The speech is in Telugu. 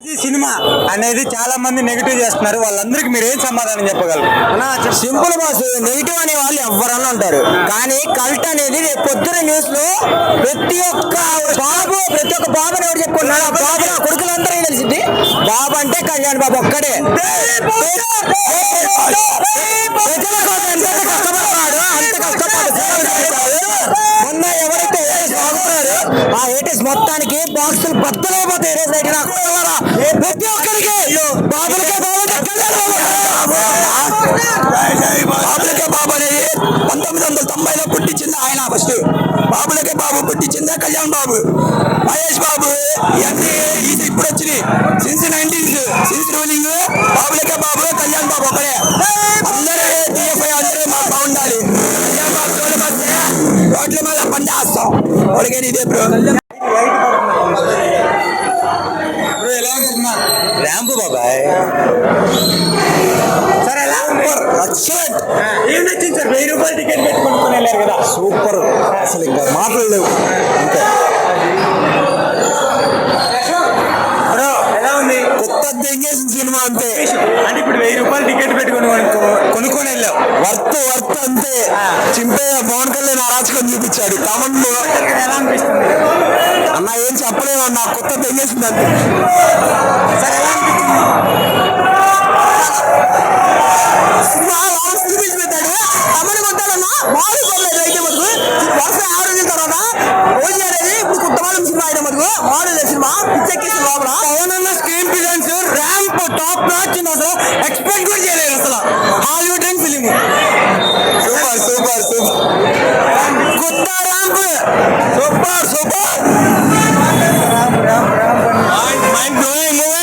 ఈ సినిమా అనేది చాలా మంది నెగిటివ్ చేస్తున్నారు. వాళ్ళందరికీ మీరు ఏం సమాధానం చెప్పగలరు? సింపుల్ బాస్, నెగిటివ్ అనే వాళ్ళు ఎవరన్నా ఉంటారు, కానీ కల్ట్ అనేది రేపు పొద్దున న్యూస్ లో ప్రతి ఒక్క బాబుని ఎవరు చెప్పుకున్నాడు? ఆ బాబు నా కొడుకులందరూ ఏం తెలిసింది? బాబు అంటే కళ్యాణ్ బాబు ఒక్కడే. ప్రజల కోసం ఎంత కష్టపడతాడు, అంత కష్టపడతాడు. మొన్న ఎవరైతే ఆ ఏటీఎస్ మొత్తానికి బాక్సులు బద్దలైపోతాయి. ఈ రోజు అయితే నాకు ప్రతి ఒక్కరికి బాబులకే బాబులకే బాబు అనేది 1990లో పుట్టించింది ఆయన. ఫస్ట్ బాబులకే బాబు పుట్టించిందే కళ్యాణ్ బాబు, మహేష్ బాబు. ఇవన్నీ ఇప్పుడు వచ్చినాయి. సిన్స్ 90s సిన్స్ రూలింగ్ బాబులకే బాబు, కళ్యాణ్ బాబు ఒకడే. అందరూ టీఎఫ్ఐ అందరూ మాకు బాగుండాలి. కళ్యాణ్ బాబు తోడు వస్తే రోడ్ల మీద పండేస్తాం. ఒడిగే ఇదే బ్రో. ఎలా ఉంది సినిమా? ర్యాంపు బాబాయ్ సరే ఎలా ఉంది? ఎక్సలెంట్. ఏం నచ్చింది సార్? 1000 రూపాయలు టికెట్ పెట్టుకొని వెళ్ళారు కదా, సూపర్. అసలు ఇంకా మాటలు లేవు. అంతే బ్రో ఎలా ఉంది? కొత్త దెంగేసిన సినిమా అంతే. అంటే ఇప్పుడు 1000 రూపాయలు టికెట్ పెట్టుకొని కొనుక్కొని వెళ్ళావు. వర్త్ అంతే. చింపే పవన్ కళ్యాణ్ అరాచకం చూపించాడు కామన్ లో. ఎలా అనిపిస్తుంది అన్న ఏం చెప్పలేము అన్న, కొత్త దెంగేసింది అంతే. సార్ ఎలా అనిపించింది? సినిమా లాస్ట్ చూపించిపెట్టాడు. తమని కొట్టాలన్నా మామూలు కొట్టలేదు. అయితే మటుకు వరుస 6 రోజుల తర్వాత ఓజీ అనేది ఇప్పుడు కుట్టమాలం సినిమా అయిన మటుకు మామూలు సినిమా పిచ్చెక్కింది లోపల. పవన్ అన్న screen presence ramp top notch. అసలు ఎక్స్పెక్ట్ కూడా చేయలేదు. అసలు Hollywood rank film. Super super super. కొత్త ramp super super. Mind blowing movie.